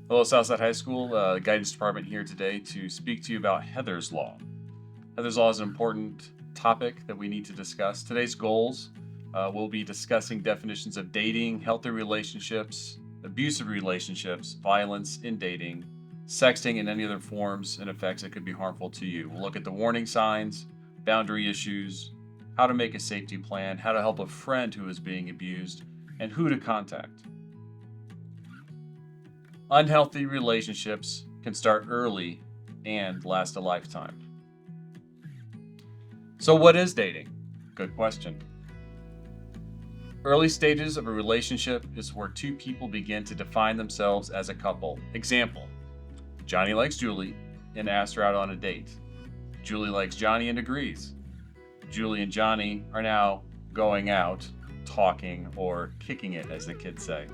Hello, Southside High School Guidance Department here today to speak to you about Heather's Law. Heather's Law is an important topic that we need to discuss. Today's goals we'll be discussing definitions of dating, healthy relationships, abusive relationships, violence in dating, sexting, and any other forms and effects that could be harmful to you. We'll look at the warning signs, boundary issues, how to make a safety plan, how to help a friend who is being abused, and who to contact. Unhealthy relationships can start early and last a lifetime. So, what is dating? Good question. Early stages of a relationship is where two people begin to define themselves as a couple. Example: Johnny likes Julie and asks her out on a date. Julie likes Johnny and agrees. Julie and Johnny are now going out, talking, or kicking it, as the kids say.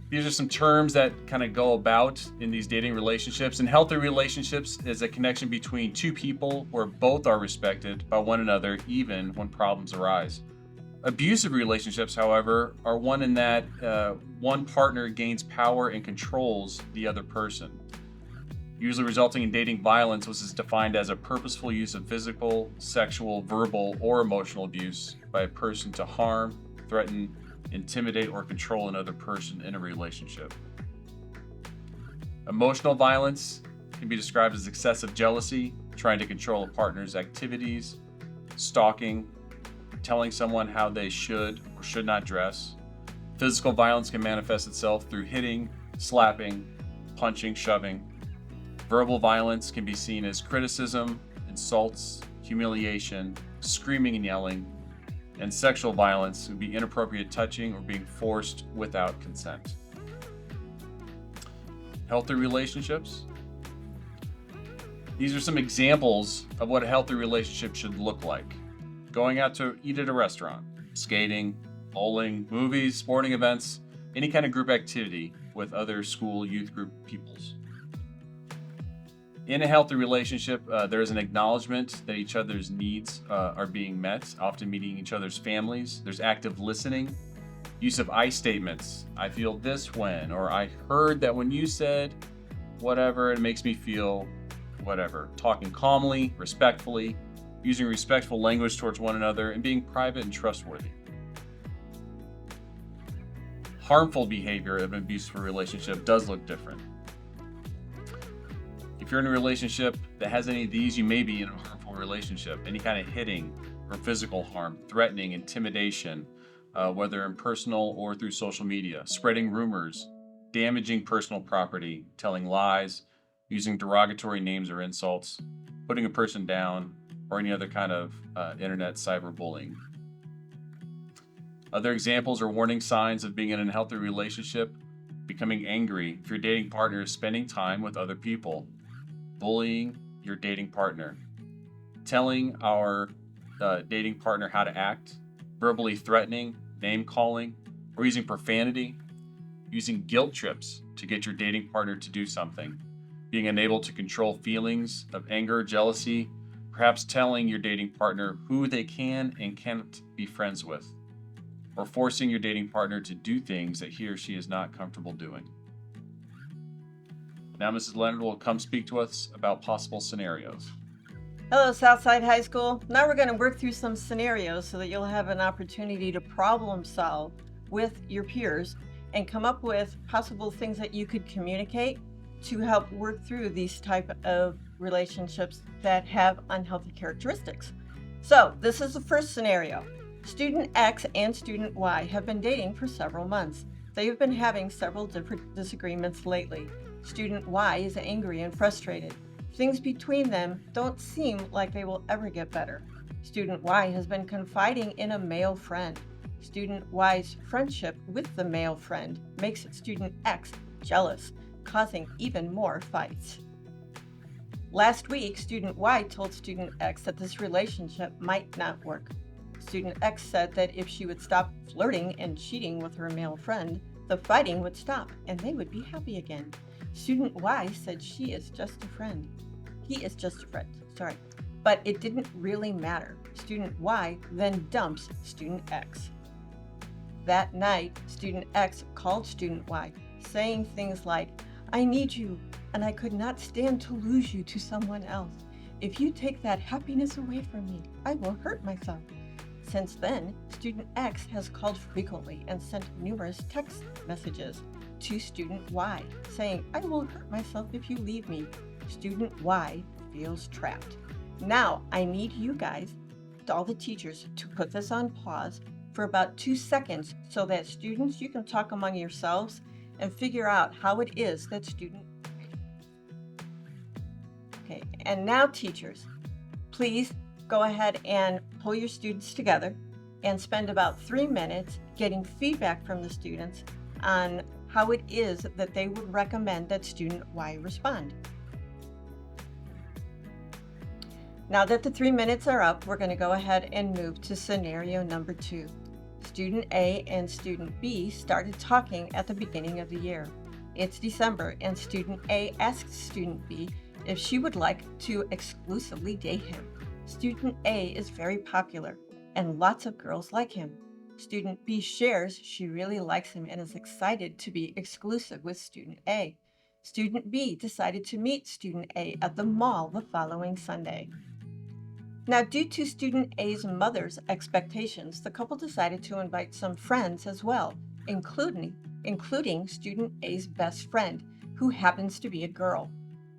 These are some terms that kind of go about in these dating relationships. And healthy relationships is a connection between two people where both are respected by one another, even when problems arise. Abusive relationships, however, are one in that one partner gains power and controls the other person, usually resulting in dating violence, which is defined as a purposeful use of physical, sexual, verbal, or emotional abuse by a person to harm, threaten, intimidate, or control another person in a relationship. Emotional violence can be described as excessive jealousy, trying to control a partner's activities, stalking, telling someone how they should or should not dress. Physical violence can manifest itself through hitting, slapping, punching, shoving. Verbal violence can be seen as criticism, insults, humiliation, screaming and yelling. And sexual violence would be inappropriate touching or being forced without consent. Healthy relationships. These are some examples of what a healthy relationship should look like. Going out to eat at a restaurant, skating, bowling, movies, sporting events, any kind of group activity with other school youth group peoples. In a healthy relationship, there is an acknowledgement that each other's needs are being met, often meeting each other's families. There's active listening, use of I statements. I feel this when, or I heard that when you said whatever, it makes me feel whatever. Talking calmly, respectfully, using respectful language towards one another, and being private and trustworthy. Harmful behavior of an abusive relationship does look different. If you're in a relationship that has any of these, you may be in a harmful relationship. Any kind of hitting or physical harm, threatening, intimidation, whether in personal or through social media, spreading rumors, damaging personal property, telling lies, using derogatory names or insults, putting a person down, or any other kind of internet cyberbullying. Other examples are warning signs of being in an unhealthy relationship: becoming angry if your dating partner is spending time with other people, bullying your dating partner, telling our dating partner how to act, verbally threatening, name calling, or using profanity, using guilt trips to get your dating partner to do something, being unable to control feelings of anger, jealousy, perhaps telling your dating partner who they can and can't be friends with, or forcing your dating partner to do things that he or she is not comfortable doing. Now, Mrs. Leonard will come speak to us about possible scenarios. Hello, Southside High School. Now we're going to work through some scenarios so that you'll have an opportunity to problem solve with your peers and come up with possible things that you could communicate to help work through these type of relationships that have unhealthy characteristics. So this is the first scenario. Student X and Student Y have been dating for several months. They have been having several different disagreements lately. Student Y is angry and frustrated. Things between them don't seem like they will ever get better. Student Y has been confiding in a male friend. Student Y's friendship with the male friend makes Student X jealous, causing even more fights. Last week, Student Y told Student X that this relationship might not work. Student X said that if she would stop flirting and cheating with her male friend, the fighting would stop and they would be happy again. Student Y said she is just a friend. He is just a friend, sorry. But it didn't really matter. Student Y then dumps Student X. That night, student X called student Y, saying things like, "I need you, and I could not stand to lose you to someone else. If you take that happiness away from me, I will hurt myself." Since then, student X has called frequently and sent numerous text messages to student Y, saying, "I will hurt myself if you leave me." Student Y feels trapped. Now, I need you guys, all the teachers, to put this on pause for about 2 seconds so that students, you can talk among yourselves and figure out how it is that student. Okay, and now teachers, please go ahead and pull your students together and spend about 3 minutes getting feedback from the students on how it is that they would recommend that student Y respond. Now that the 3 minutes are up, we're going to go ahead and move to scenario number 2. Student A and student B started talking at the beginning of the year. It's December, and student A asked student B if she would like to exclusively date him. Student A is very popular, and lots of girls like him. Student B shares she really likes him and is excited to be exclusive with student A. Student B decided to meet student A at the mall the following Sunday. Now, due to student A's mother's expectations, the couple decided to invite some friends as well, including student A's best friend, who happens to be a girl.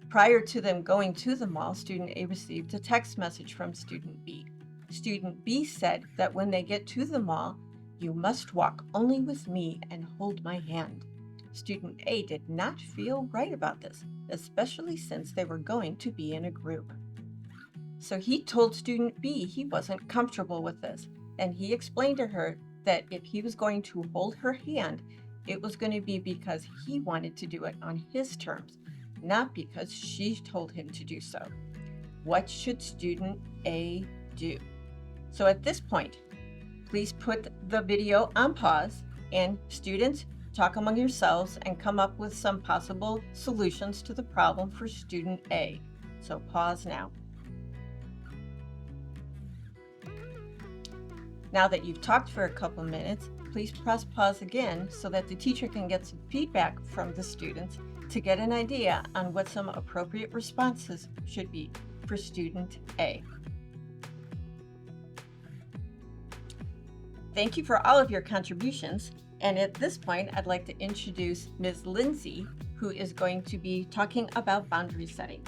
Prior to them going to the mall, student A received a text message from student B. Student B said that when they get to the mall, "You must walk only with me and hold my hand." Student A did not feel right about this, especially since they were going to be in a group. So he told student B he wasn't comfortable with this, and he explained to her that if he was going to hold her hand, it was going to be because he wanted to do it on his terms, not because she told him to do so. What should student A do? So at this point, please put the video on pause, and students, talk among yourselves and come up with some possible solutions to the problem for student A. So pause now. Now that you've talked for a couple minutes, please press pause again so that the teacher can get some feedback from the students to get an idea on what some appropriate responses should be for student A. Thank you for all of your contributions, and at this point I'd like to introduce Ms. Lindsay, who is going to be talking about boundary setting.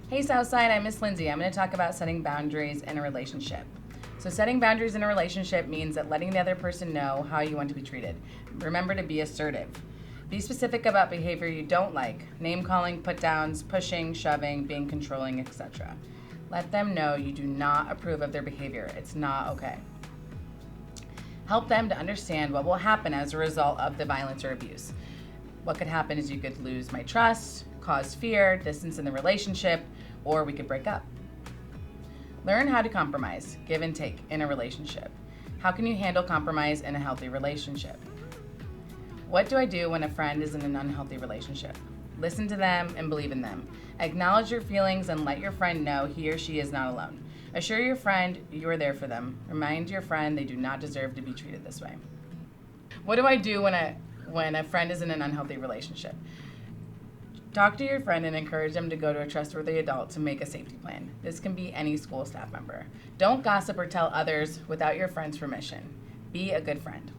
Hey Southside, I'm Miss Lindsay. I'm going to talk about setting boundaries in a relationship. So setting boundaries in a relationship means that letting the other person know how you want to be treated. Remember to be assertive. Be specific about behavior you don't like, name calling, put downs, pushing, shoving, being controlling, etc. Let them know you do not approve of their behavior. It's not okay. Help them to understand what will happen as a result of the violence or abuse. What could happen is you could lose my trust, cause fear, distance in the relationship, or we could break up. Learn how to compromise, give and take in a relationship. How can you handle compromise in a healthy relationship? What do I do when a friend is in an unhealthy relationship? Listen to them and believe in them. Acknowledge your feelings and let your friend know he or she is not alone. Assure your friend you are there for them. Remind your friend they do not deserve to be treated this way. What do I do when a friend is in an unhealthy relationship? Talk to your friend and encourage them to go to a trustworthy adult to make a safety plan. This can be any school staff member. Don't gossip or tell others without your friend's permission. Be a good friend.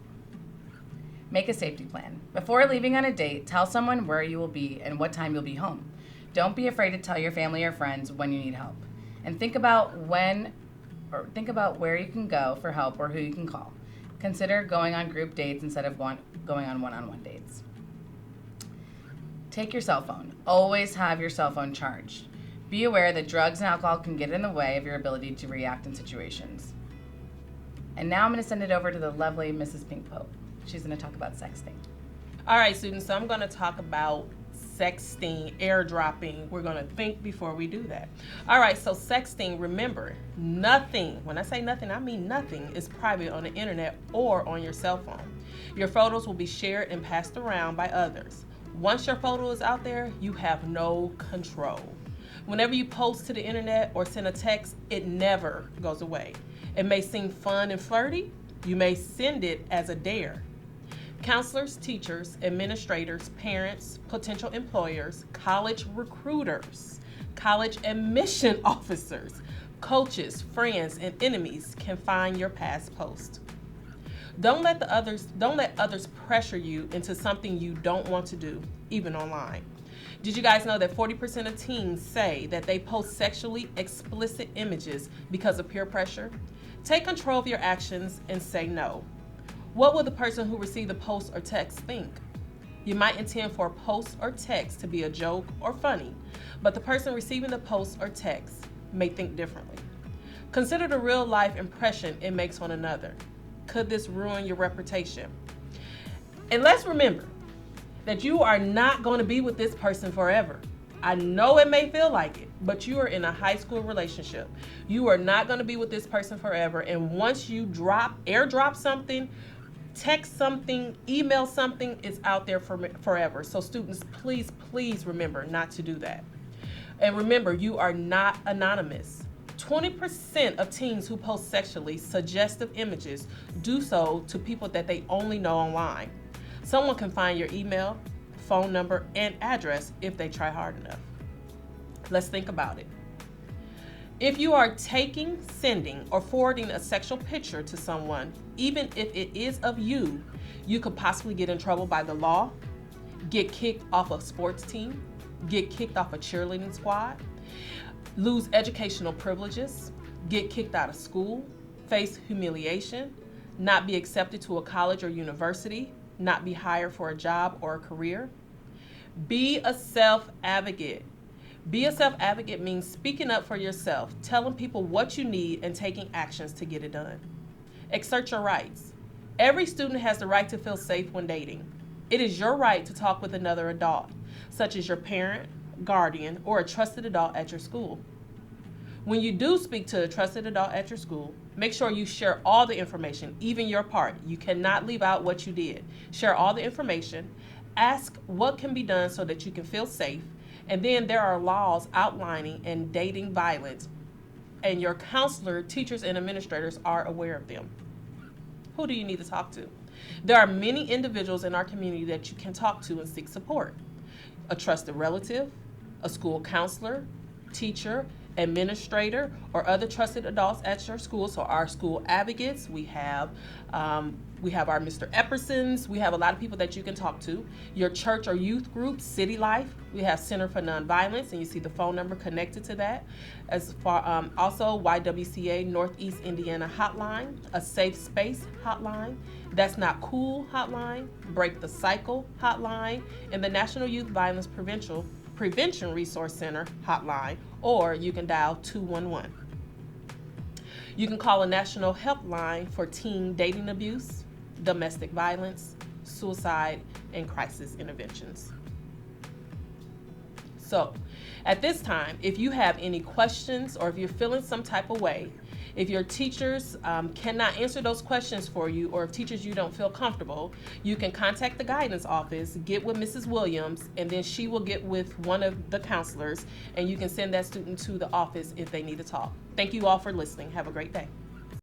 Make a safety plan. Before leaving on a date, tell someone where you will be and what time you'll be home. Don't be afraid to tell your family or friends when you need help. And think about where you can go for help or who you can call. Consider going on group dates instead of going on one-on-one dates. Take your cell phone. Always have your cell phone charged. Be aware that drugs and alcohol can get in the way of your ability to react in situations. And now I'm going to send it over to the lovely Mrs. Pink Pope. She's going to talk about sexting. All right, students, so I'm going to talk about sexting, airdropping. We're going to think before we do that. All right, so sexting, remember, nothing, when I say nothing, I mean nothing, is private on the internet or on your cell phone. Your photos will be shared and passed around by others. Once your photo is out there, you have no control. Whenever you post to the internet or send a text, it never goes away. It may seem fun and flirty. You may send it as a dare. Counselors, teachers, administrators, parents, potential employers, college recruiters, college admission officers, coaches, friends, and enemies can find your past post. Don't let others pressure you into something you don't want to do, even online. Did you guys know that 40% of teens say that they post sexually explicit images because of peer pressure? Take control of your actions and say no. What will the person who received the post or text think? You might intend for a post or text to be a joke or funny, but the person receiving the post or text may think differently. Consider the real life impression it makes on another. Could this ruin your reputation? And let's remember that you are not going to be with this person forever. I know it may feel like it, but you are in a high school relationship. You are not going to be with this person forever. And once you airdrop something, text something, email something, it's out there forever. So students, please remember not to do that. And remember, you are not anonymous. 20% of teens who post sexually suggestive images do so to people that they only know online. Someone can find your email, phone number, and address if they try hard enough. Let's think about it. If you are taking, sending, or forwarding a sexual picture to someone, even if it is of you, you could possibly get in trouble by the law, get kicked off a sports team, get kicked off a cheerleading squad, lose educational privileges, get kicked out of school, face humiliation, not be accepted to a college or university, not be hired for a job or a career. Be a self-advocate. Be a self-advocate means speaking up for yourself, telling people what you need, and taking actions to get it done. Assert your rights. Every student has the right to feel safe when dating. It is your right to talk with another adult, such as your parent, guardian, or a trusted adult at your school. When you do speak to a trusted adult at your school, make sure you share all the information, even your part. You cannot leave out what you did. Share all the information. Ask what can be done so that you can feel safe. And then there are laws outlining and dating violence, and your counselor, teachers, and administrators are aware of them. Who do you need to talk to? There are many individuals in our community that you can talk to and seek support. A trusted relative, a school counselor, teacher, administrator, or other trusted adults at your school. So our school advocates, we have our Mr. Eppersons, we have a lot of people that you can talk to. Your church or youth group, City Life, we have Center for Nonviolence, and you see the phone number connected to that. As far also YWCA Northeast Indiana Hotline, a safe space hotline, That's Not Cool hotline, Break the Cycle hotline, and the National Youth Violence Prevention Resource Center hotline, or you can dial 211. You can call a national helpline for teen dating abuse, domestic violence, suicide, and crisis interventions. So, at this time, if you have any questions or if you're feeling some type of way, if your teachers cannot answer those questions for you, or if teachers you don't feel comfortable, you can contact the guidance office, get with Mrs. Williams, and then she will get with one of the counselors, and you can send that student to the office if they need to talk. Thank you all for listening. Have a great day.